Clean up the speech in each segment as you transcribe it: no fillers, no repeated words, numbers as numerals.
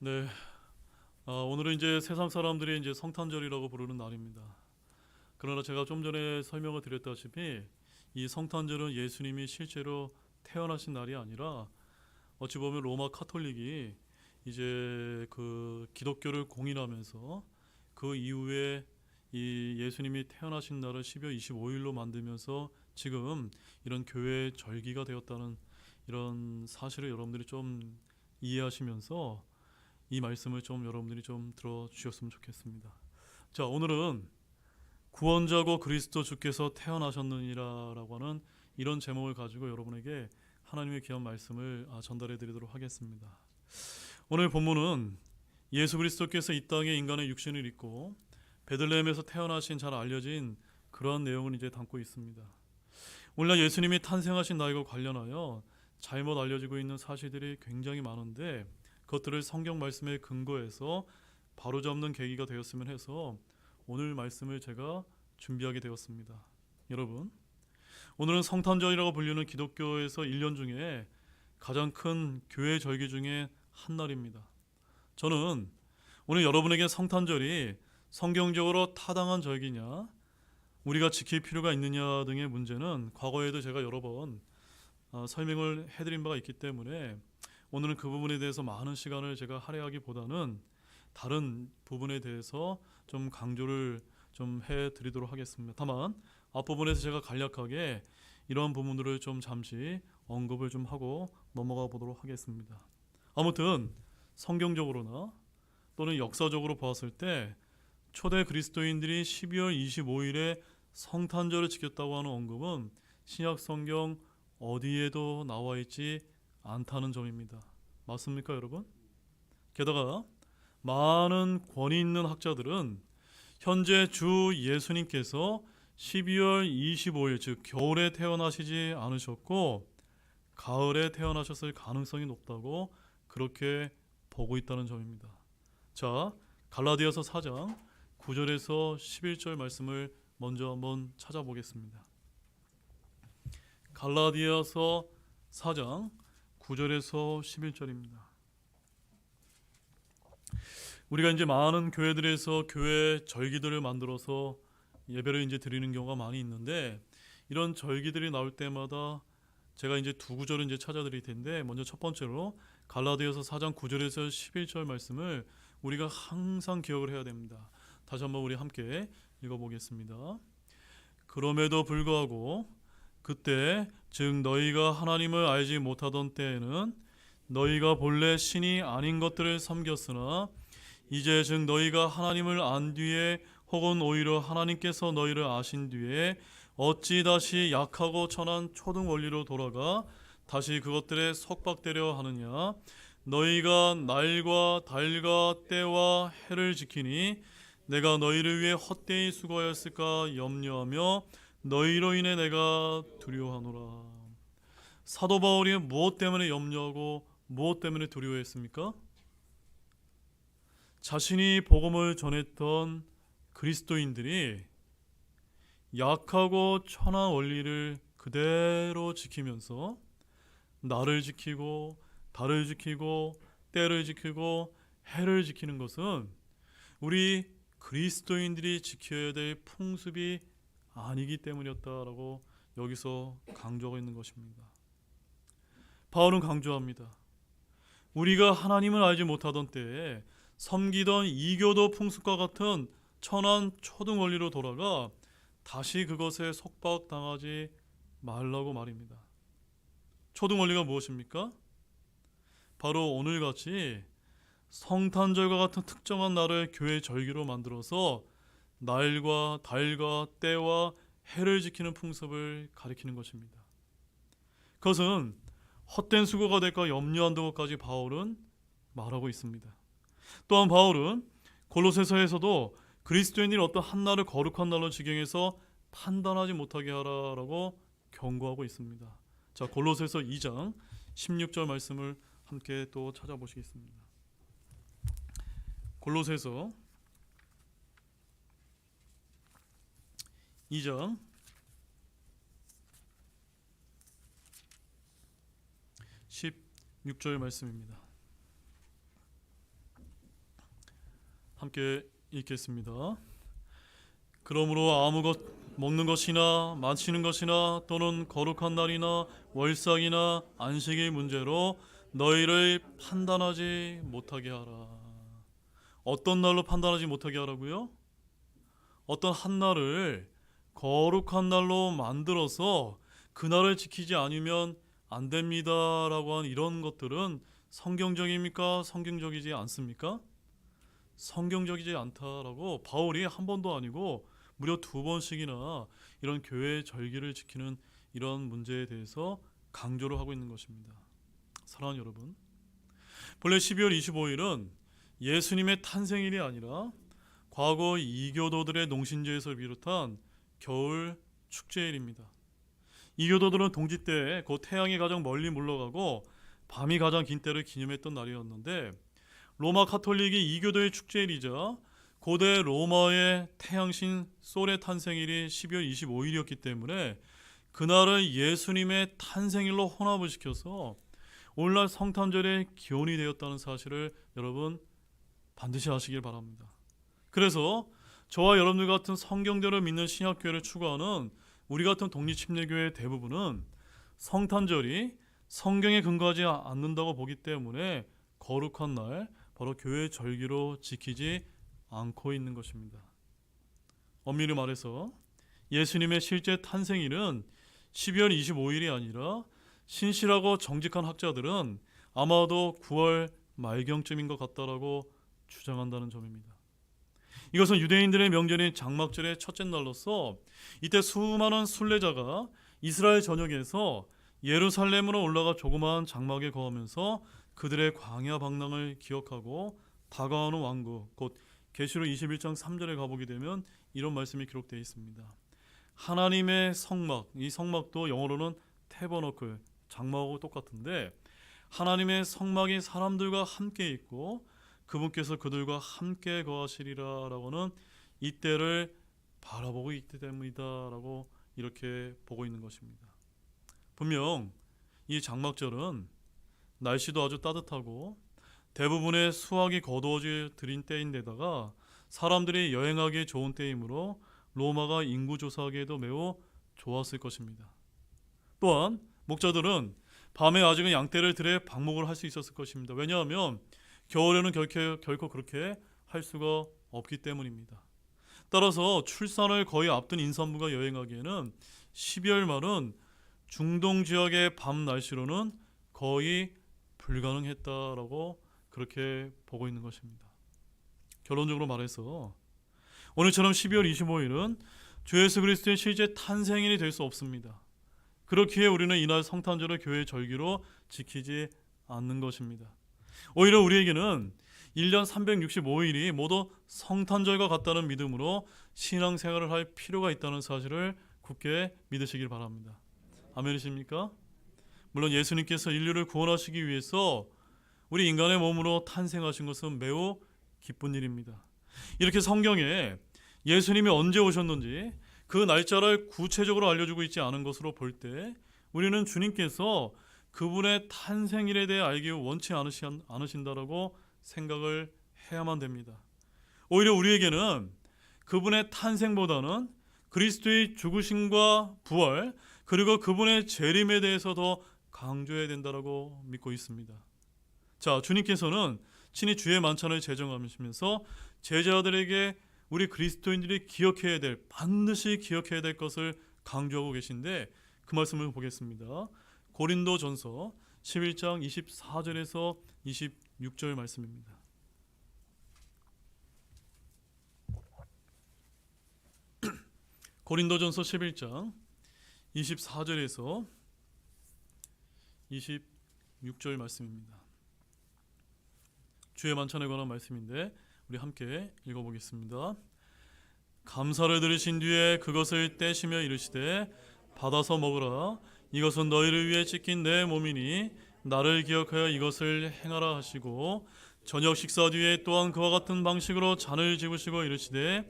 네, 오늘은 이제 세상 사람들이 이제 성탄절이라고 부르는 날입니다. 그러나 제가 좀 전에 설명을 드렸다시피 이 성탄절은 예수님이 실제로 태어나신 날이 아니라 어찌 보면 로마 카톨릭이 이제 그 기독교를 공인하면서 그 이후에 이 예수님이 태어나신 날을 12월 25일로 만들면서 지금 이런 교회의 절기가 되었다는 이런 사실을 여러분들이 좀 이해하시면서 이 말씀을 좀 여러분들이 좀 들어주셨으면 좋겠습니다. 자, 오늘은 구원자고 그리스도 주께서 태어나셨느니라라고 하는 이런 제목을 가지고 여러분에게 하나님의 귀한 말씀을 전달해 드리도록 하겠습니다. 오늘 본문은 예수 그리스도께서 이 땅에 인간의 육신을 입고 베들레헴에서 태어나신 잘 알려진 그러한 내용을 이제 담고 있습니다. 오늘날 예수님이 탄생하신 날과 관련하여 잘못 알려지고 있는 사실들이 굉장히 많은데 그것들을 성경 말씀에 근거해서 바로잡는 계기가 되었으면 해서 오늘 말씀을 제가 준비하게 되었습니다. 여러분, 오늘은 성탄절이라고 불리는 기독교에서 1년 중에 가장 큰 교회 절기 중에 한 날입니다. 저는 오늘 여러분에게 성탄절이 성경적으로 타당한 절기냐, 우리가 지킬 필요가 있느냐 등의 문제는 과거에도 제가 여러 번 설명을 해드린 바가 있기 때문에 오늘은 그 부분에 대해서 많은 시간을 제가 할애하기보다는 다른 부분에 대해서 좀 강조를 좀 해드리도록 하겠습니다. 다만 앞부분에서 제가 간략하게 이러한 부분들을 좀 잠시 언급을 좀 하고 넘어가 보도록 하겠습니다. 아무튼 성경적으로나 또는 역사적으로 보았을 때 초대 그리스도인들이 12월 25일에 성탄절을 지켰다고 하는 언급은 신약 성경 어디에도 나와 있지 않다는 점입니다. 맞습니까, 여러분? 게다가 많은 권위 있는 학자들은 현재 주 예수님께서 12월 25일 즉 겨울에 태어나시지 않으셨고 가을에 태어나셨을 가능성이 높다고 그렇게 보고 있다는 점입니다. 자, 갈라디아서 4장 9절에서 11절 말씀을 먼저 한번 찾아보겠습니다. 갈라디아서 4장 9절에서 11절입니다. 우리가 이제 많은 교회들에서 교회 절기들을 만들어서 예배를 이제 드리는 경우가 많이 있는데 이런 절기들이 나올 때마다 제가 이제 두 구절을 이제 찾아드릴 텐데 먼저 첫 번째로 갈라디아서 4장 9절에서 11절 말씀을 우리가 항상 기억을 해야 됩니다. 다시 한번 우리 함께 읽어보겠습니다. 그럼에도 불구하고 그때 즉 너희가 하나님을 알지 못하던 때에는 너희가 본래 신이 아닌 것들을 섬겼으나 이제 즉 너희가 하나님을 안 뒤에 혹은 오히려 하나님께서 너희를 아신 뒤에 어찌 다시 약하고 천한 초등 원리로 돌아가 다시 그것들에 속박되려 하느냐. 너희가 날과 달과 때와 해를 지키니 내가 너희를 위해 헛되이 수고하였을까 염려하며 너희로 인해 내가 두려워하노라. 사도 바울이 무엇 때문에 염려하고 무엇 때문에 두려워했습니까? 자신이 복음을 전했던 그리스도인들이 약하고 천한 원리를 그대로 지키면서 날을 지키고 달을 지키고 때를 지키고 해를 지키는 것은 우리 그리스도인들이 지켜야 될 풍습이 아니기 때문이었다라고 여기서 강조하고 있는 것입니다. 바울은 강조합니다. 우리가 하나님을 알지 못하던 때에 섬기던 이교도 풍습과 같은 천한 초등 원리로 돌아가 다시 그것에 속박당하지 말라고 말입니다. 초등 원리가 무엇입니까? 바로 오늘같이 성탄절과 같은 특정한 날을 교회 절기로 만들어서 날과 달과 때와 해를 지키는 풍습을 가리키는 것입니다. 그것은 헛된 수고가 될까 염려한다는 것까지 바울은 말하고 있습니다. 또한 바울은 골로새서에서도 그리스도인들이 어떤 한 날을 거룩한 날로 지경해서 판단하지 못하게 하라라고 경고하고 있습니다. 자, 골로새서 2장 16절 말씀을 함께 또 찾아보시겠습니다. 골로새서 2장 16절 말씀입니다. 함께 읽겠습니다. 그러므로 아무 먹는 것이나 마시는 것이나 또는 거룩한 날이나 월삭이나 안식일 문제로 너희를 판단하지 못하게 하라. 어떤 날로 판단하지 못하게 하라고요? 어떤 한 날을 거룩한 날로 만들어서 그 날을 지키지 않으면 안 됩니다라고 한 이런 것들은 성경적입니까? 성경적이지 않습니까? 성경적이지 않다라고 바울이 한 번도 아니고 무려 2번씩이나 이런 교회의 절기를 지키는 이런 문제에 대해서 강조를 하고 있는 것입니다. 사랑하는 여러분, 본래 12월 25일은 예수님의 탄생일이 아니라 과거 이교도들의 농신제에서 비롯한 겨울 축제일입니다. 이교도들은 동지 때 그 태양이 가장 멀리 물러가고 밤이 가장 긴 때를 기념했던 날이었는데, 로마 카톨릭이 이교도의 축제일이자 고대 로마의 태양신 솔의 탄생일이 12월 25일이었기 때문에 그날을 예수님의 탄생일로 혼합을 시켜서 오늘날 성탄절의 기원이 되었다는 사실을 여러분 반드시 아시길 바랍니다. 그래서 저와 여러분들 같은 성경대로 믿는 신약교회를 추구하는 우리 같은 독립침례교회의 대부분은 성탄절이 성경에 근거하지 않는다고 보기 때문에 거룩한 날, 바로 교회의 절기로 지키지 않고 있는 것입니다. 엄밀히 말해서 예수님의 실제 탄생일은 12월 25일이 아니라 신실하고 정직한 학자들은 아마도 9월 말경쯤인 것 같다라고 주장한다는 점입니다. 이것은 유대인들의 명절인 장막절의 첫째 날로서 이때 수많은 순례자가 이스라엘 전역에서 예루살렘으로 올라가 조그마한 장막에 거하면서 그들의 광야 방랑을 기억하고 다가오는 왕국, 곧 계시록 21장 3절에 가보게 되면 이런 말씀이 기록되어 있습니다. 하나님의 성막, 이 성막도 영어로는 태버너클, 장막하고 똑같은데 하나님의 성막이 사람들과 함께 있고 그분께서 그들과 함께 거하시리라 라고는 이때를 바라보고 있기 때문이다 라고 이렇게 보고 있는 것입니다. 분명 이 장막절은 날씨도 아주 따뜻하고 대부분의 수확이 거두어질 들인 때인데다가 사람들이 여행하기에 좋은 때이므로 로마가 인구 조사하기에도 매우 좋았을 것입니다. 또한 목자들은 밤에 아직은 양떼를 들여 방목을 할 수 있었을 것입니다. 왜냐하면 겨울에는 결코 그렇게 할 수가 없기 때문입니다. 따라서 출산을 거의 앞둔 임산부가 여행하기에는 12월 말은 중동 지역의 밤 날씨로는 거의 불가능했다라고 그렇게 보고 있는 것입니다. 결론적으로 말해서 오늘처럼 12월 25일은 주 예수 그리스도의 실제 탄생일이 될 수 없습니다. 그렇기에 우리는 이날 성탄절을 교회의 절기로 지키지 않는 것입니다. 오히려 우리에게는 1년 365일이 모두 성탄절과 같다는 믿음으로 신앙생활을 할 필요가 있다는 사실을 굳게 믿으시길 바랍니다. 아멘이십니까? 물론 예수님께서 인류를 구원하시기 위해서 우리 인간의 몸으로 탄생하신 것은 매우 기쁜 일입니다. 이렇게 성경에 예수님이 언제 오셨는지 그 날짜를 구체적으로 알려주고 있지 않은 것으로 볼 때 우리는 주님께서 그분의 탄생일에 대해 알기 원치 않으신다라고 생각을 해야만 됩니다. 오히려 우리에게는 그분의 탄생보다는 그리스도의 죽으심과 부활 그리고 그분의 재림에 대해서 더 강조해야 된다라고 믿고 있습니다. 자, 주님께서는 친히 주의 만찬을 제정하시면서 제자들에게 우리 그리스도인들이 기억해야 될, 반드시 기억해야 될 것을 강조하고 계신데 그 말씀을 보겠습니다. 고린도전서 11장 24절에서 26절 말씀입니다. 고린도전서 11장 24절에서 26절 말씀입니다. 주의 만찬에 관한 말씀인데 우리 함께 읽어보겠습니다. 감사를 들으신 뒤에 그것을 떼시며 이르시되 받아서 먹으라. 이것은 너희를 위해 찢긴 내 몸이니 나를 기억하여 이것을 행하라 하시고 저녁 식사 뒤에 또한 그와 같은 방식으로 잔을 집으시고 이르시되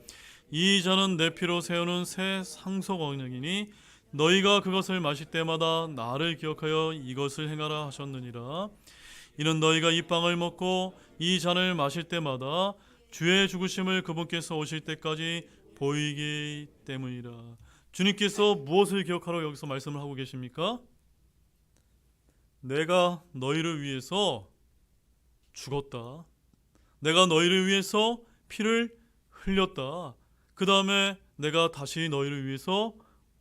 이 잔은 내 피로 세우는 새 상속 언약이니 너희가 그것을 마실 때마다 나를 기억하여 이것을 행하라 하셨느니라. 이는 너희가 이 빵을 먹고 이 잔을 마실 때마다 주의 죽으심을 그분께서 오실 때까지 보이기 때문이라. 주님께서 무엇을 기억하라고 여기서 말씀을 하고 계십니까? 내가 너희를 위해서 죽었다. 내가 너희를 위해서 피를 흘렸다. 그 다음에 내가 다시 너희를 위해서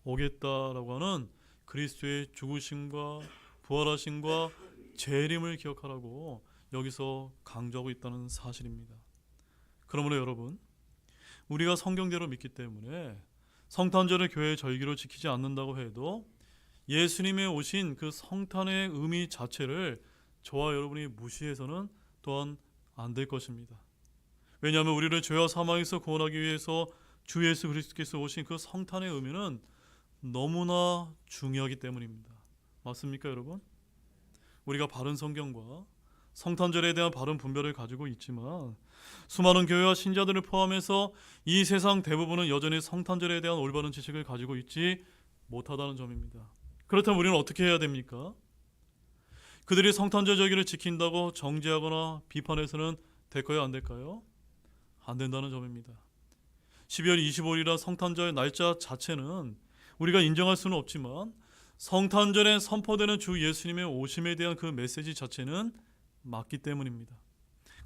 오겠다라고 하는 그리스도의 죽으심과 부활하심과 재림을 기억하라고 여기서 강조하고 있다는 사실입니다. 그러므로 여러분, 우리가 성경대로 믿기 때문에 성탄절을 교회의 절기로 지키지 않는다고 해도 예수님의 오신 그 성탄의 의미 자체를 저와 여러분이 무시해서는 또한 안 될 것입니다. 왜냐하면 우리를 죄와 사망에서 구원하기 위해서 주 예수 그리스도께서 오신 그 성탄의 의미는 너무나 중요하기 때문입니다. 맞습니까, 여러분? 우리가 바른 성경과 성탄절에 대한 바른 분별을 가지고 있지만 수많은 교회와 신자들을 포함해서 이 세상 대부분은 여전히 성탄절에 대한 올바른 지식을 가지고 있지 못하다는 점입니다. 그렇다면 우리는 어떻게 해야 됩니까? 그들이 성탄절 절기를 지킨다고 정죄하거나 비판해서는 될까요, 안 될까요? 안 된다는 점입니다. 12월 25일이라 성탄절 날짜 자체는 우리가 인정할 수는 없지만 성탄절에 선포되는 주 예수님의 오심에 대한 그 메시지 자체는 맞기 때문입니다.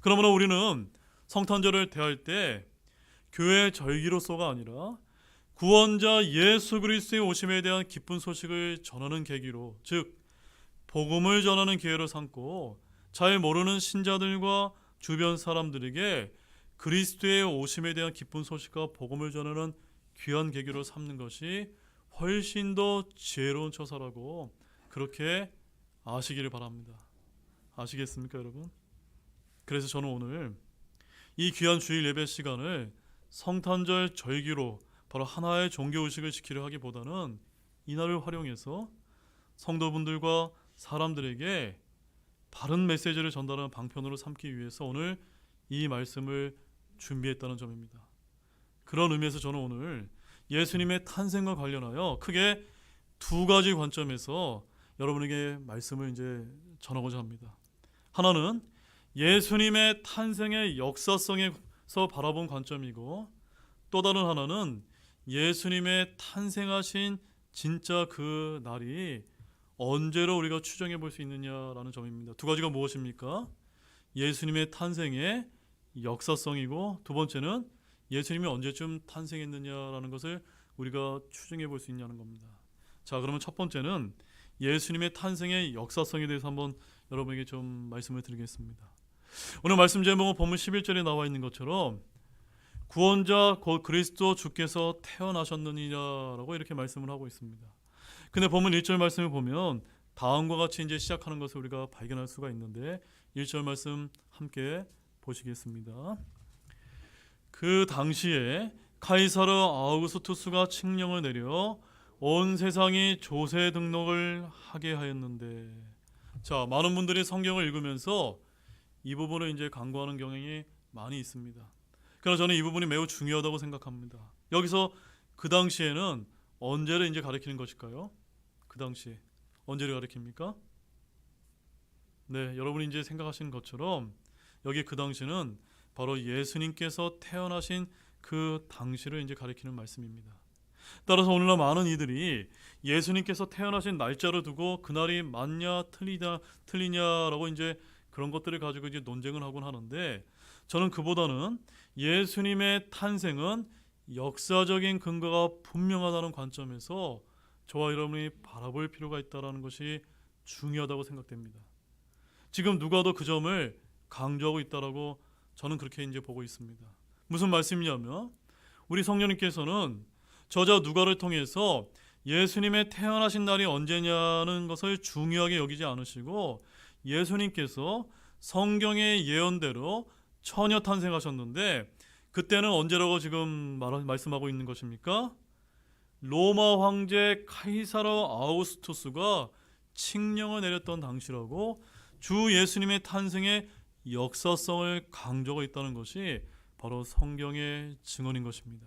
그러므로 우리는 성탄절을 대할 때 교회 절기로서가 아니라 구원자 예수 그리스도의 오심에 대한 기쁜 소식을 전하는 계기로, 즉 복음을 전하는 기회로 삼고 잘 모르는 신자들과 주변 사람들에게 그리스도의 오심에 대한 기쁜 소식과 복음을 전하는 귀한 계기로 삼는 것이 훨씬 더 지혜로운 처사라고 그렇게 아시기를 바랍니다. 아시겠습니까, 여러분? 그래서 저는 오늘 이 귀한 주일 예배 시간을 성탄절 절기로 바로 하나의 종교의식을 지키려 하기보다는 이날을 활용해서 성도분들과 사람들에게 바른 메시지를 전달하는 방편으로 삼기 위해서 오늘 이 말씀을 준비했다는 점입니다. 그런 의미에서 저는 오늘 예수님의 탄생과 관련하여 크게 두 가지 관점에서 여러분에게 말씀을 이제 전하고자 합니다. 하나는 예수님의 탄생의 역사성에서 바라본 관점이고, 또 다른 하나는 예수님의 탄생하신 진짜 그 날이 언제로 우리가 추정해 볼 수 있느냐라는 점입니다. 두 가지가 무엇입니까? 예수님의 탄생의 역사성이고, 두 번째는 예수님이 언제쯤 탄생했느냐라는 것을 우리가 추정해 볼 수 있냐는 겁니다. 자, 그러면 첫 번째는 예수님의 탄생의 역사성에 대해서 한번 여러분에게 좀 말씀을 드리겠습니다. 오늘 말씀 제목은 본문 11절에 나와 있는 것처럼 구원자 곧 그리스도 주께서 태어나셨느니라고 이렇게 말씀을 하고 있습니다. 근데 본문 1절 말씀을 보면 다음과 같이 이제 시작하는 것을 우리가 발견할 수가 있는데 1절 말씀 함께 보시겠습니다. 그 당시에 카이사르 아우구스투스가 칙령을 내려 온 세상이 조세 등록을 하게 하였는데, 자, 많은 분들이 성경을 읽으면서 이 부분을 이제 간과하는 경향이 많이 있습니다. 그러나 저는 이 부분이 매우 중요하다고 생각합니다. 여기서 그 당시에는 언제를 이제 가리키는 것일까요? 그 당시에 언제를 가리킵니까? 네, 여러분이 이제 생각하시는 것처럼 여기 그 당시는 바로 예수님께서 태어나신 그 당시를 이제 가리키는 말씀입니다. 따라서 오늘날 많은 이들이 예수님께서 태어나신 날짜를 두고 그날이 맞냐 틀리냐라고 이제 그런 것들을 가지고 이제 논쟁을 하곤 하는데, 저는 그보다는 예수님의 탄생은 역사적인 근거가 분명하다는 관점에서 저와 여러분이 바라볼 필요가 있다는 것이 중요하다고 생각됩니다. 지금 누가도 그 점을 강조하고 있다라고 저는 그렇게 이제 보고 있습니다. 무슨 말씀이냐면 우리 성령님께서는 저자 누가를 통해서 예수님의 태어나신 날이 언제냐는 것을 중요하게 여기지 않으시고 예수님께서 성경의 예언대로 처녀 탄생하셨는데 그때는 언제라고 지금 말씀하고 있는 것입니까? 로마 황제 카이사르 아우구스투스가 칙령을 내렸던 당시라고 주 예수님의 탄생의 역사성을 강조하고 있다는 것이 바로 성경의 증언인 것입니다.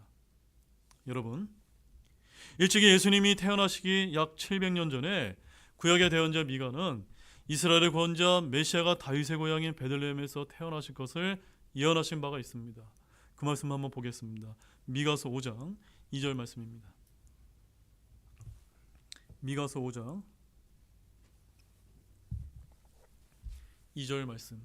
여러분, 일찍이 예수님이 태어나시기 약 700년 전에 구약의 대언자 미가는 이스라엘의 구원자 메시아가 다윗의 고향인 베들레헴에서 태어나실 것을 예언하신 바가 있습니다. 그 말씀 한번 보겠습니다. 미가서 5장 2절 말씀입니다. 미가서 5장 2절 말씀.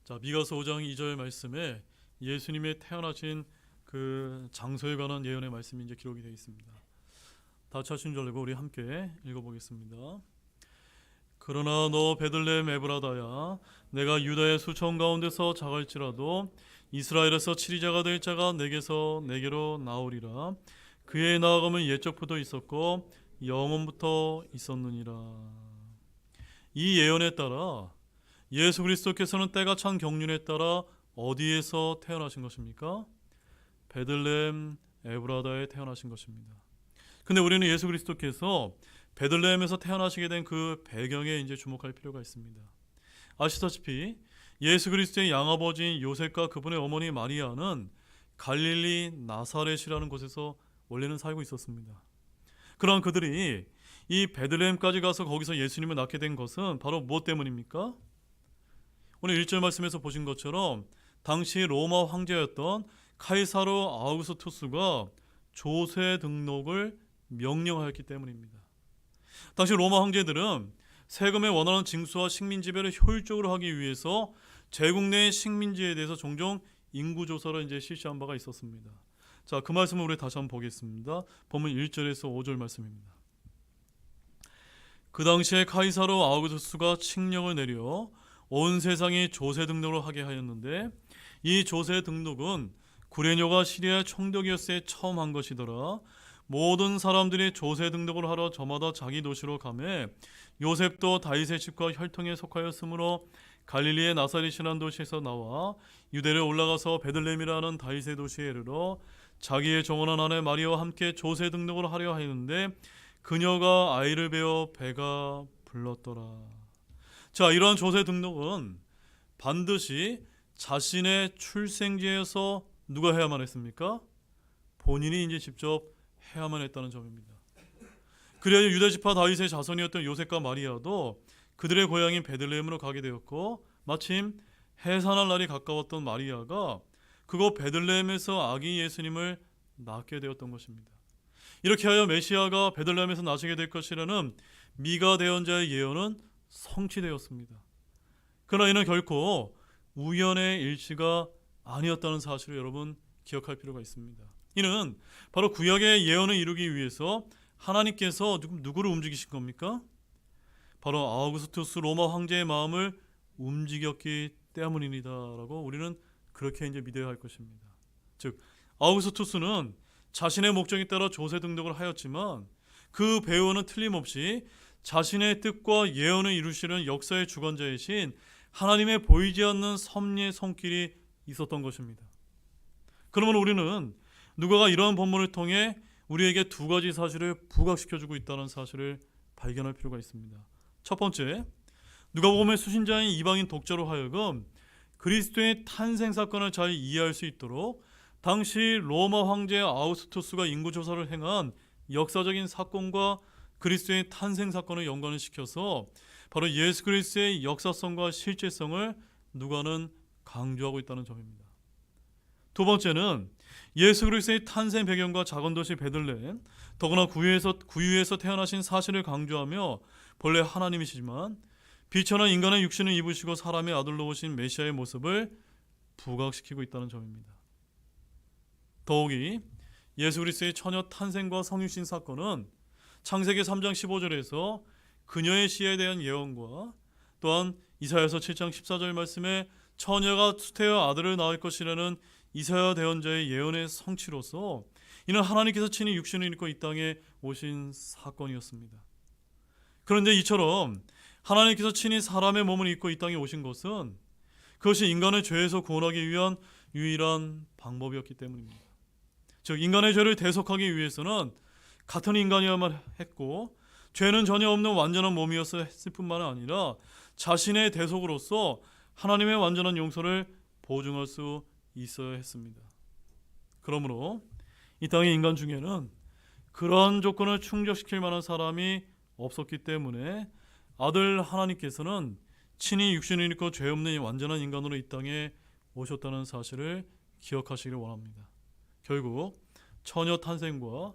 자, 미가서 5장 2절 말씀에 예수님의 태어나신 그 장소에 관한 예언의 말씀이 이제 기록이 되어 있습니다. 다 찾으신 줄 알고 우리 함께 읽어보겠습니다. 그러나 너 베들레헴 에브라다야, 내가 유다의 수천 가운데서 작을지라도 이스라엘에서 치리자가 될 자가 내게로 나오리라. 그의 나아감은 옛적부터 있었고 영원부터 있었느니라. 이 예언에 따라 예수 그리스도께서는 때가 찬 경륜에 따라 어디에서 태어나신 것입니까? 베들레헴 에브라다에 태어나신 것입니다. 근데 우리는 예수 그리스도께서 베들레헴에서 태어나시게 된 그 배경에 이제 주목할 필요가 있습니다. 아시다시피 예수 그리스도의 양아버지인 요셉과 그분의 어머니 마리아는 갈릴리 나사렛이라는 곳에서 원래는 살고 있었습니다. 그러한 그들이 이 베들레헴까지 가서 거기서 예수님을 낳게 된 것은 바로 무엇 때문입니까? 오늘 1절 말씀에서 보신 것처럼 당시 로마 황제였던 카이사르 아우구스투스가 조세 등록을 명령하였기 때문입니다. 당시 로마 황제들은 세금에 원하는 징수와 식민 지배를 효율적으로 하기 위해서 제국 내의 식민지에 대해서 종종 인구조사를 이제 실시한 바가 있었습니다. 자, 그 말씀을 우리 다시 한번 보겠습니다. 본문 1절에서 5절 말씀입니다. 그 당시에 카이사르 아우구스투스가 칙령을 내려 온 세상이 조세 등록을 하게 하였는데 이 조세 등록은 구레뇨가 시리아의 총독이었을 때 처음 한 것이더라. 모든 사람들이 조세 등록을 하러 저마다 자기 도시로 가매 요셉도 다윗의 집과 혈통에 속하였으므로 갈릴리의 나사렛이라는 도시에서 나와 유대를 올라가서 베들레헴이라는 다윗의 도시에 이르러 자기의 정혼한 아내 마리아와 함께 조세 등록을 하려 하였는데 그녀가 아이를 베어 배가 불렀더라. 자, 이러한 조세 등록은 반드시 자신의 출생지에서 누가 해야만 했습니까? 본인이 이제 직접 해야만 했다는 점입니다. 그래야 유다지파 다윗의 자손이었던 요셉과 마리아도 그들의 고향인 베들레헴으로 가게 되었고 마침 해산할 날이 가까웠던 마리아가 그곳 베들레헴에서 아기 예수님을 낳게 되었던 것입니다. 이렇게 하여 메시아가 베들레헴에서 나시게 될 것이라는 미가 대언자의 예언은 성취되었습니다. 그러나 이는 결코 우연의 일치가 아니었다는 사실을 여러분 기억할 필요가 있습니다. 이는 바로 구약의 예언을 이루기 위해서 하나님께서 누구를 움직이신 겁니까? 바로 아우구스투스 로마 황제의 마음을 움직였기 때문입니다. 라고 우리는 그렇게 이제 믿어야 할 것입니다. 즉 아우구스투스는 자신의 목적에 따라 조세 등록을 하였지만 그 배후는 틀림없이 자신의 뜻과 예언을 이루시는 역사의 주관자이신 하나님의 보이지 않는 섭리의 손길이 있었던 것입니다. 그러면 우리는 누가가 이러한 본문을 통해 우리에게 두 가지 사실을 부각시켜주고 있다는 사실을 발견할 필요가 있습니다. 첫 번째, 누가복음의 수신자인 이방인 독자로 하여금 그리스도의 탄생 사건을 잘 이해할 수 있도록 당시 로마 황제 아우구스투스가 인구조사를 행한 역사적인 사건과 그리스도의 탄생 사건을 연관을 시켜서 바로 예수 그리스도의 역사성과 실제성을 누가는 강조하고 있다는 점입니다. 두 번째는 예수 그리스도의 탄생 배경과 작은 도시 베들레헴, 더구나 구유에서 태어나신 사실을 강조하며 본래 하나님이시지만 비천한 인간의 육신을 입으시고 사람의 아들로 오신 메시아의 모습을 부각시키고 있다는 점입니다. 더욱이 예수 그리스도의 처녀 탄생과 성육신 사건은 창세기 3장 15절에서 그녀의 시에 대한 예언과 또한 이사야서 7장 14절 말씀에 처녀가 수태여 아들을 낳을 것이라는 이사야 대언자의 예언의 성취로서 이는 하나님께서 친히 육신을 입고 이 땅에 오신 사건이었습니다. 그런데 이처럼 하나님께서 친히 사람의 몸을 입고 이 땅에 오신 것은 그것이 인간의 죄에서 구원하기 위한 유일한 방법이었기 때문입니다. 즉 인간의 죄를 대속하기 위해서는 같은 인간이어야만 했고 죄는 전혀 없는 완전한 몸이었어 했을 뿐만 아니라 자신의 대속으로서 하나님의 완전한 용서를 보증할 수 있어야 했습니다. 그러므로 이 땅의 인간 중에는 그러한 조건을 충족시킬 만한 사람이 없었기 때문에 아들 하나님께서는 친히 육신을 입고 죄 없는 완전한 인간으로 이 땅에 오셨다는 사실을 기억하시기를 원합니다. 결국 처녀 탄생과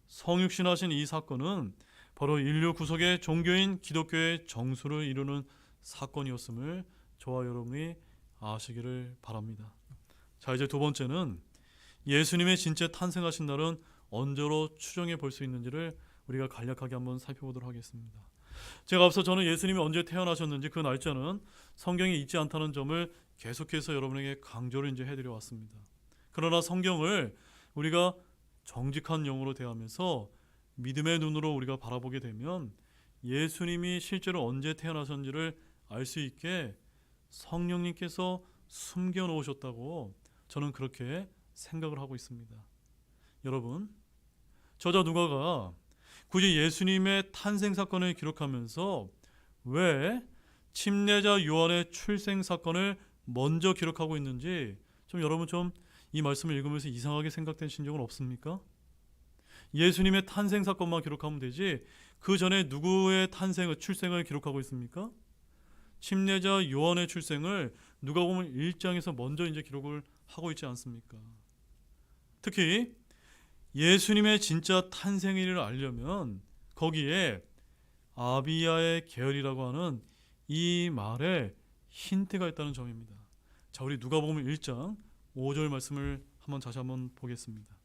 성육신하신 이 사건은 바로 인류 구속의 종교인 기독교의 정수를 이루는 사건이었음을 저와 여러분이 아시기를 바랍니다. 자, 이제 두 번째는 예수님의 진짜 탄생하신 날은 언제로 추정해 볼 수 있는지를 우리가 간략하게 한번 살펴보도록 하겠습니다. 제가 앞서 저는 예수님이 언제 태어나셨는지 그 날짜는 성경에 있지 않다는 점을 계속해서 여러분에게 강조를 이제 해드려 왔습니다. 그러나 성경을 우리가 정직한 영으로 대하면서 믿음의 눈으로 우리가 바라보게 되면 예수님이 실제로 언제 태어나셨는지를 알 수 있게 성령님께서 숨겨 놓으셨다고 저는 그렇게 생각을 하고 있습니다. 여러분, 저자 누가가 굳이 예수님의 탄생 사건을 기록하면서 왜 침례자 요한의 출생 사건을 먼저 기록하고 있는지 여러분 이 말씀을 읽으면서 이상하게 생각되신 적은 없습니까? 예수님의 탄생 사건만 기록하면 되지 그 전에 누구의 출생을 기록하고 있습니까? 침례자 요한의 출생을 누가복음 1장에서 먼저 이제 기록을 하고 있지 않습니까? 특히 예수님의 진짜 탄생일을 알려면 거기에 아비야의 계열이라고 하는 이 말에 힌트가 있다는 점입니다. 자, 우리 누가복음 1장 5절 말씀을 다시 한번 보겠습니다.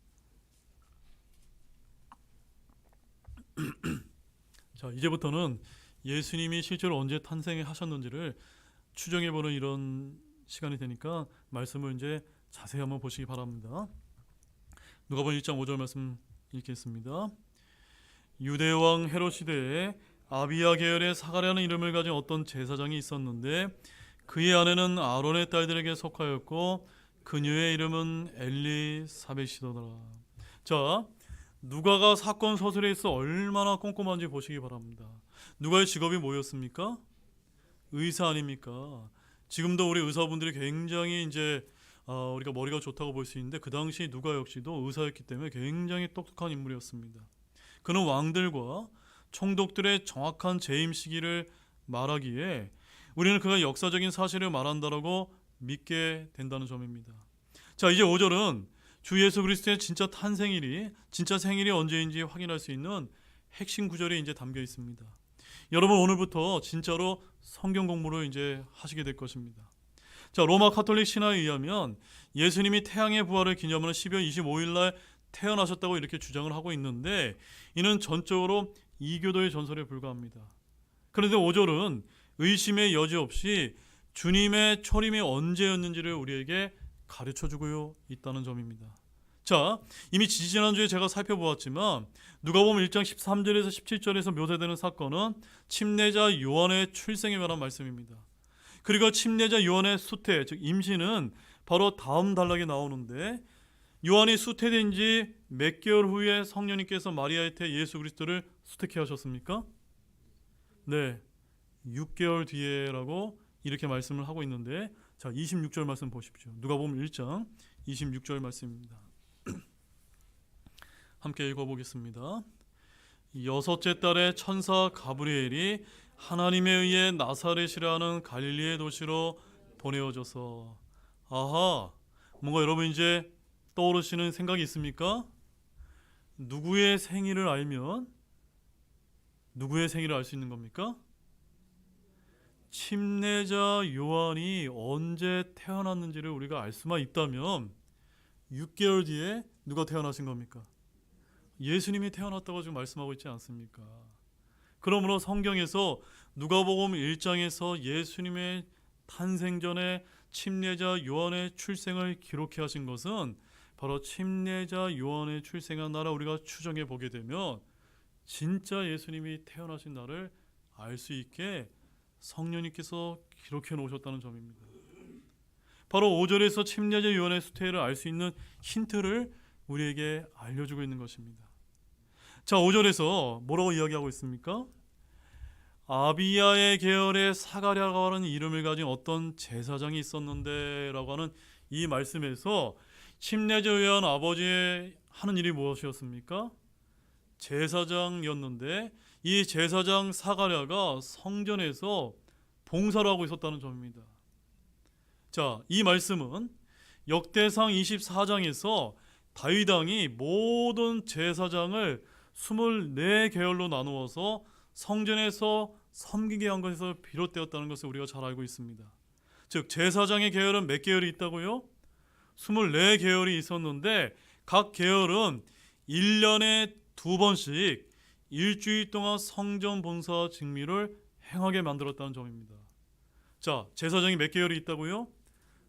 자, 이제부터는 예수님이 실제로 언제 탄생하셨는지를 추정해보는 이런 시간이 되니까 말씀을 이제 자세히 한번 보시기 바랍니다. 누가복음 1장 5절 말씀 읽겠습니다. 유대왕 헤롯 시대에 아비야 계열의 사가랴는 이름을 가진 어떤 제사장이 있었는데 그의 아내는 아론의 딸들에게 속하였고 그녀의 이름은 엘리사벳이더라. 자, 누가가 사건 서술에 있어 얼마나 꼼꼼한지 보시기 바랍니다. 누가의 직업이 뭐였습니까? 의사 아닙니까? 지금도 우리 의사분들이 굉장히 이제 우리가 머리가 좋다고 볼 수 있는데 그 당시 누가 역시도 의사였기 때문에 굉장히 똑똑한 인물이었습니다. 그는 왕들과 총독들의 정확한 재임 시기를 말하기에 우리는 그가 역사적인 사실을 말한다라고 믿게 된다는 점입니다. 자, 이제 5절은 주 예수 그리스도의 진짜 탄생일이, 진짜 생일이 언제인지 확인할 수 있는 핵심 구절이 이제 담겨 있습니다. 여러분, 오늘부터 진짜로 성경 공부를 이제 하시게 될 것입니다. 자, 로마 카톨릭 신화에 의하면 예수님이 태양의 부활을 기념하는 12월 25일 날 태어나셨다고 이렇게 주장을 하고 있는데 이는 전적으로 이교도의 전설에 불과합니다. 그런데 5절은 의심의 여지 없이 주님의 초림이 언제였는지를 우리에게 가르쳐주고 있다는 점입니다. 자, 이미 지지난주에 제가 살펴보았지만 누가복음 1장 13절에서 17절에서 묘사되는 사건은 침례자 요한의 출생에 관한 말씀입니다. 그리고 침례자 요한의 수태, 즉 임신은 바로 다음 단락에 나오는데 요한이 수태된 지 몇 개월 후에 성령님께서 마리아의 태 예수 그리스도를 수태케 하셨습니까? 네, 6개월 뒤에라고 이렇게 말씀을 하고 있는데 자, 26절 말씀 보십시오. 누가복음 1장 26절 말씀입니다. 함께 읽어보겠습니다. 여섯째 달에 천사 가브리엘이 하나님에 의해 나사렛이라 하는 갈릴리의 도시로 보내어져서 아하, 뭔가 여러분 이제 떠오르시는 생각이 있습니까? 누구의 생일을 알면 누구의 생일을 알 수 있는 겁니까? 침례자 요한이 언제 태어났는지를 우리가 알 수만 있다면 6개월 뒤에 누가 태어나신 겁니까? 예수님이 태어났다고 지금 말씀하고 있지 않습니까? 그러므로 성경에서 누가복음 1장에서 예수님의 탄생 전에 침례자 요한의 출생을 기록해 하신 것은 바로 침례자 요한의 출생한 날을 우리가 추정해 보게 되면 진짜 예수님이 태어나신 날을 알 수 있게 성령님께서 기록해 놓으셨다는 점입니다. 바로 5절에서 침례자 요한의 수태를 알 수 있는 힌트를 우리에게 알려주고 있는 것입니다. 자, 5절에서 뭐라고 이야기하고 있습니까? 아비야의 계열의 사가랴라고 하는 이름을 가진 어떤 제사장이 있었는데 라고 하는 이 말씀에서 침례자 요한 아버지의 하는 일이 무엇이었습니까? 제사장이었는데 이 제사장 사가랴가 성전에서 봉사를 하고 있었다는 점입니다. 자, 이 말씀은 역대상 24장에서 다윗 왕이 모든 제사장을 24계열로 나누어서 성전에서 섬기게 한 것에서 비롯되었다는 것을 우리가 잘 알고 있습니다. 즉 제사장의 계열은 몇 계열이 있다고요? 24계열이 있었는데 각 계열은 1년에 2번씩 일주일 동안 성전 봉사 직무를 행하게 만들었다는 점입니다. 자, 제사장이 몇 계열이 있다고요?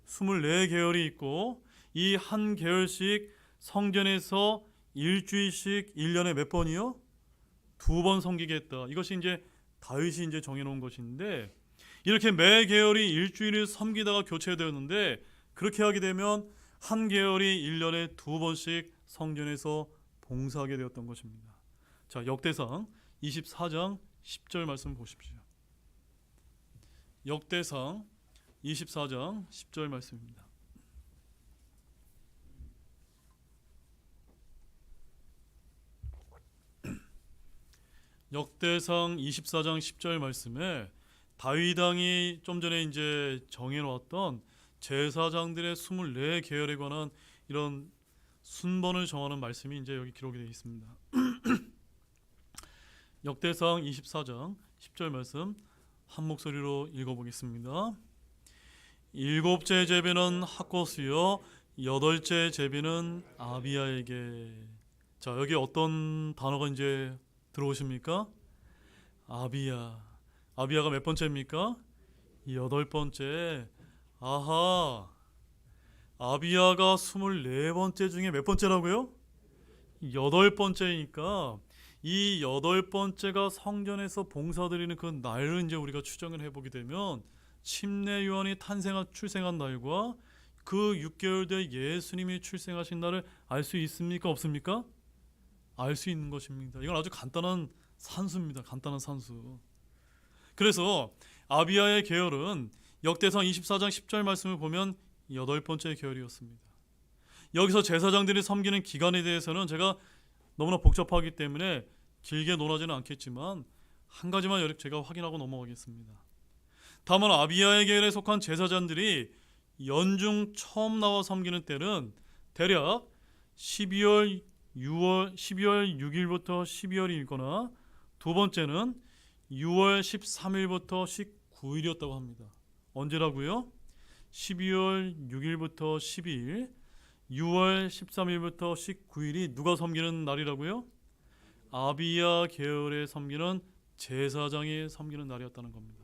24계열이 있고 이 한 계열씩 성전에서 일주일씩 1년에 몇 번이요? 2번 섬기게 했다. 이것이 이제 다윗이 이제 정해놓은 것인데 이렇게 매 계열이 일주일을 섬기다가 교체되었는데 그렇게 하게 되면 한 계열이 1년에 2번씩 성전에서 봉사하게 되었던 것입니다. 자, 역대상 24장 10절 말씀 보십시오. 역대상 24장 10절 말씀입니다. 역대상 24장 10절 말씀에 다윗 왕이 좀 전에 이제 정해놓았던 제사장들의 24계열에 관한 이런 순번을 정하는 말씀이 이제 여기 기록이 되어 있습니다. 역대상 24장 10절 말씀 한 목소리로 읽어보겠습니다. 7째 제비는 학코스요 8째 제비는 아비야에게. 자, 여기 어떤 단어가 이제 들어오십니까? 아비야. 아비야가 몇 번째입니까? 8번째. 아하. 아비야가 24번째 중에 몇 번째라고요? 8번째니까 이 8번째가 성전에서 봉사드리는 그 날을 이제 우리가 추정을 해보게 되면 침례 요한이 출생한 날과 그 6개월 뒤에 예수님이 출생하신 날을 알 수 있습니까? 없습니까? 알 수 있는 것입니다. 이건 아주 간단한 산수입니다. 간단한 산수. 그래서 아비야의 계열은 역대상 24장 10절 말씀을 보면 8번째 계열이었습니다. 여기서 제사장들이 섬기는 기간에 대해서는 제가 너무나 복잡하기 때문에 길게 논하지는 않겠지만 한 가지만 제가 확인하고 넘어가겠습니다. 다만 아비야의 계열에 속한 제사장들이 연중 처음 나와 섬기는 때는 대략 12월 6일부터 12월이거나 두 번째는 6월 13일부터 19일이었다고 합니다. 언제라고요? 12월 6일부터 12일, 6월 13일부터 19일이 누가 섬기는 날이라고요? 아비야 계열에 섬기는 제사장이 섬기는 날이었다는 겁니다.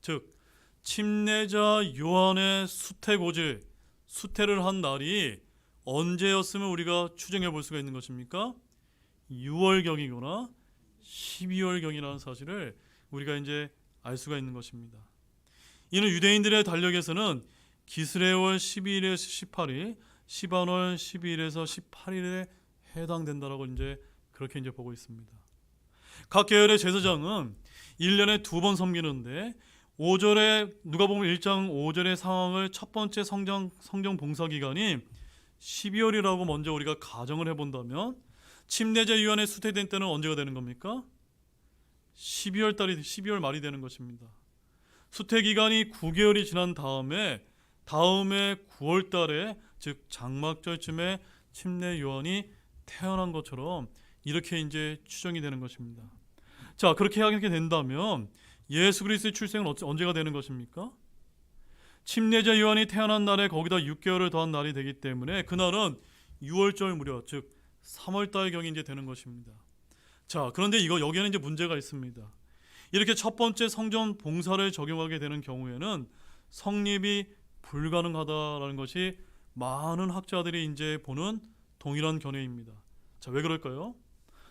즉 침례자 요한의 수태고질, 수태를 한 날이 언제였으면 우리가 추정해 볼 수가 있는 것입니까? 6월경이거나 12월경이라는 사실을 우리가 이제 알 수가 있는 것입니다. 이는 유대인들의 달력에서는 기스레월 12일에서 18일, 시반월 12일에서 18일에 해당된다라고 이제 그렇게 이제 보고 있습니다. 각 계열의 제사장은 1년에 2번 섬기는데 5절에 누가복음 1장 5절의 상황을 첫 번째 성전 봉사 기간이 12월이라고 먼저 우리가 가정을 해본다면 침례자 요한의 수태된 때는 언제가 되는 겁니까? 12월 말이 되는 것입니다. 수태 기간이 9개월이 지난 다음에 9월 달에 즉 장막절쯤에 침례 요한이 태어난 것처럼 이렇게 이제 추정이 되는 것입니다. 자, 그렇게 하게 된다면 예수 그리스도의 출생은 언제가 되는 것입니까? 침례자 요한이 태어난 날에 거기다 6개월을 더한 날이 되기 때문에 그날은 6월절 무렵 즉 3월달경이 이제 되는 것입니다. 자, 그런데 여기에는 이제 문제가 있습니다. 이렇게 첫 번째 성전 봉사를 적용하게 되는 경우에는 성립이 불가능하다라는 것이 많은 학자들이 이제 보는 동일한 견해입니다. 자, 왜 그럴까요?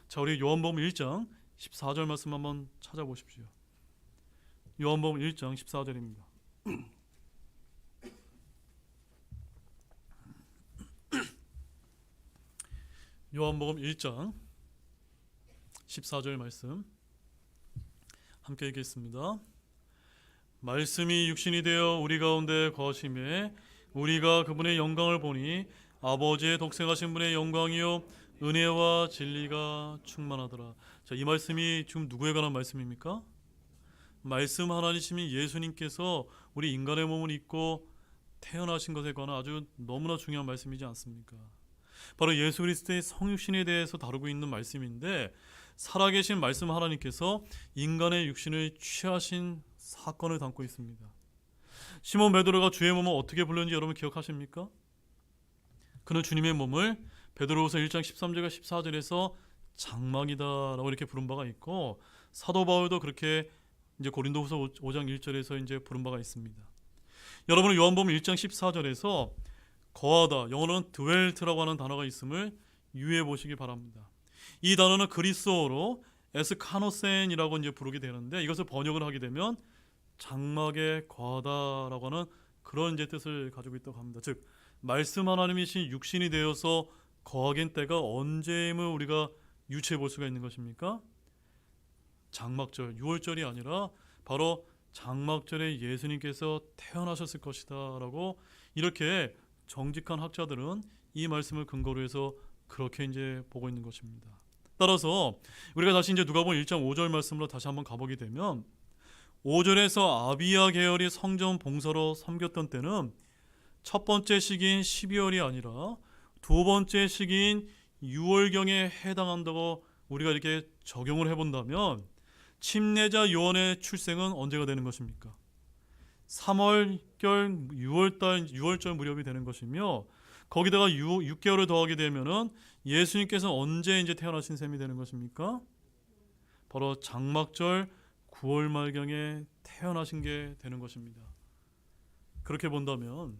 자, 우리 요한복음 1장 14절 말씀 한번 찾아보십시오. 요한복음 1장 14절입니다. 요한복음 1장 14절 말씀 함께 읽겠습니다. 말씀이 육신이 되어 우리 가운데 거하심에 우리가 그분의 영광을 보니 아버지의 독생하신 분의 영광이요 은혜와 진리가 충만하더라. 자, 이 말씀이 지금 누구에 관한 말씀입니까? 말씀 하나님이신 예수님께서 우리 인간의 몸을 입고 태어나신 것에 관한 아주 너무나 중요한 말씀이지 않습니까? 바로 예수 그리스도의 성육신에 대해서 다루고 있는 말씀인데, 살아계신 말씀 하나님께서 인간의 육신을 취하신 사건을 담고 있습니다. 시몬 베드로가 주의 몸을 어떻게 불렀는지 여러분 기억하십니까? 그는 주님의 몸을 베드로후서 1장 13절과 14절에서 장막이다라고 이렇게 부른 바가 있고, 사도 바울도 그렇게 이제 고린도후서 5장 1절에서 이제 부른 바가 있습니다. 여러분은 요한복음 1장 14절에서 거하다, 영어로는 dwelt라고 하는 단어가 있음을 유의해 보시기 바랍니다. 이 단어는 그리스어로 에스카노센이라고 이제 부르게 되는데, 이것을 번역을 하게 되면 장막에 거하다라고 하는 그런 이제 뜻을 가지고 있다고 합니다. 즉, 말씀 하나님이신 육신이 되어서 거하긴 때가 언제임을 우리가 유추해 볼 수가 있는 것입니까? 장막절, 6월절이 아니라 바로 장막절에 예수님께서 태어나셨을 것이다 라고 이렇게 정직한 학자들은 이 말씀을 근거로 해서 그렇게 이제 보고 있는 것입니다. 따라서 우리가 다시 이제 누가복음 1장 5절 말씀으로 다시 한번 가보게 되면, 5절에서 아비야 계열이 성전 봉사로 섬겼던 때는 첫 번째 시기인 12월이 아니라 두 번째 시기인 6월경에 해당한다고 우리가 이렇게 적용을 해본다면, 침례자 요한의 출생은 언제가 되는 것입니까? 3월결 6월절 무렵이 되는 것이며, 거기다가 6개월을 더하게 되면은 예수님께서 언제 이제 태어나신 셈이 되는 것입니까? 바로 장막절 9월 말경에 태어나신 게 되는 것입니다. 그렇게 본다면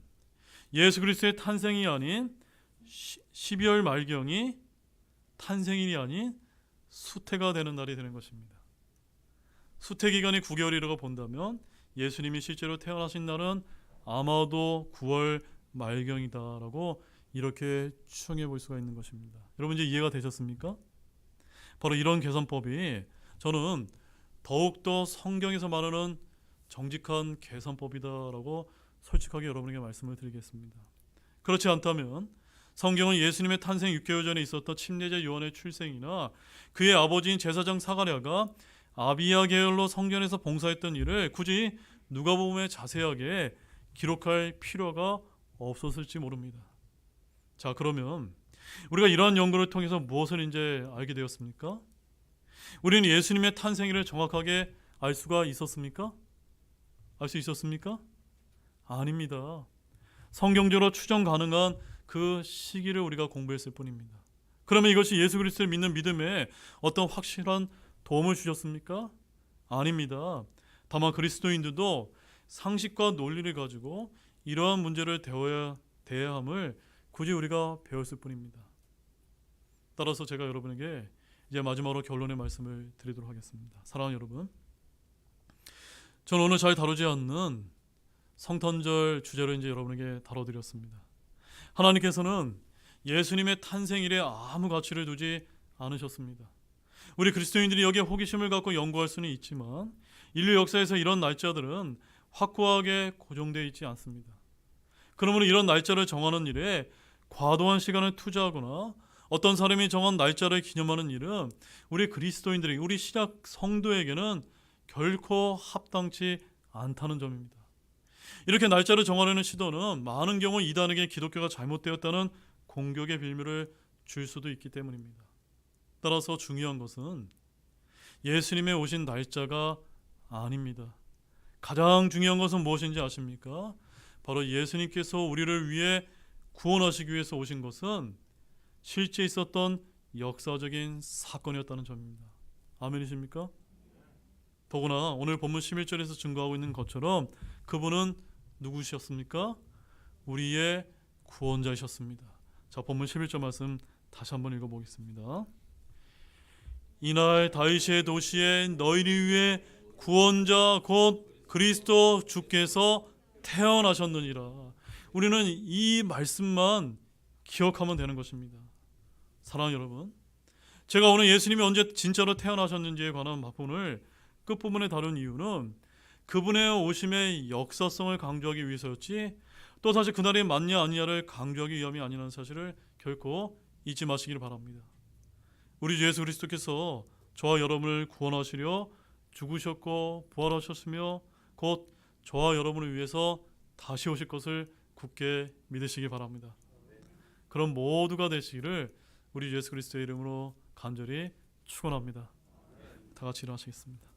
예수 그리스도의 탄생이 아닌 12월 말경이 탄생일이 아닌 수태가 되는 날이 되는 것입니다. 수태 기간이 9개월이라고 본다면 예수님이 실제로 태어나신 날은 아마도 9월 말경이다라고 이렇게 추정해 볼 수가 있는 것입니다. 여러분 이제 이해가 되셨습니까? 바로 이런 계산법이 저는 더욱더 성경에서 말하는 정직한 계산법이다라고 솔직하게 여러분에게 말씀을 드리겠습니다. 그렇지 않다면 성경은 예수님의 탄생 6개월 전에 있었던 침례자 요한의 출생이나 그의 아버지인 제사장 사가랴가 아비야 계열로 성전에서 봉사했던 일을 굳이 누가복음에 자세하게 기록할 필요가 없었을지 모릅니다. 자, 그러면 우리가 이러한 연구를 통해서 무엇을 이제 알게 되었습니까? 우리는 예수님의 탄생일을 정확하게 알 수가 있었습니까? 알 수 있었습니까? 아닙니다. 성경적으로 추정 가능한 그 시기를 우리가 공부했을 뿐입니다. 그러면 이것이 예수 그리스도를 믿는 믿음에 어떤 확실한 도움을 주셨습니까? 아닙니다. 다만 그리스도인들도 상식과 논리를 가지고 이러한 문제를 대해야 함을 굳이 우리가 배웠을 뿐입니다. 따라서 제가 여러분에게 이제 마지막으로 결론의 말씀을 드리도록 하겠습니다. 사랑하는 여러분, 저는 오늘 잘 다루지 않는 성탄절 주제로 이제 여러분에게 다뤄드렸습니다. 하나님께서는 예수님의 탄생일에 아무 가치를 두지 않으셨습니다. 우리 그리스도인들이 여기에 호기심을 갖고 연구할 수는 있지만 인류 역사에서 이런 날짜들은 확고하게 고정되어 있지 않습니다. 그러므로 이런 날짜를 정하는 일에 과도한 시간을 투자하거나 어떤 사람이 정한 날짜를 기념하는 일은 우리 그리스도인들이, 우리 신약 성도에게는 결코 합당치 않다는 점입니다. 이렇게 날짜를 정하려는 시도는 많은 경우 이단에게 기독교가 잘못되었다는 공격의 빌미를 줄 수도 있기 때문입니다. 따라서 중요한 것은 예수님의 오신 날짜가 아닙니다. 가장 중요한 것은 무엇인지 아십니까? 바로 예수님께서 우리를 위해 구원하시기 위해서 오신 것은 실제 있었던 역사적인 사건이었다는 점입니다. 아멘이십니까? 더구나 오늘 본문 11절에서 증거하고 있는 것처럼 그분은 누구셨습니까? 우리의 구원자이셨습니다. 자, 본문 11절 말씀 다시 한번 읽어보겠습니다. 이날 다윗의 도시에 너희를 위해 구원자 곧 그리스도 주께서 태어나셨느니라. 우리는 이 말씀만 기억하면 되는 것입니다. 사랑하는 여러분, 제가 오늘 예수님이 언제 진짜로 태어나셨는지에 관한 부분을 끝부분에 다룬 이유는 그분의 오심의 역사성을 강조하기 위해서였지, 또 사실 그날이 맞냐 아니냐를 강조하기 위함이 아니라는 사실을 결코 잊지 마시기를 바랍니다. 우리 주 예수 그리스도께서 저와 여러분을 구원하시려 죽으셨고 부활하셨으며 곧 저와 여러분을 위해서 다시 오실 것을 굳게 믿으시기 바랍니다. 그런 모두가 되시기를 우리 예수 그리스도의 이름으로 간절히 축원합니다. 다 같이 일어나시겠습니다.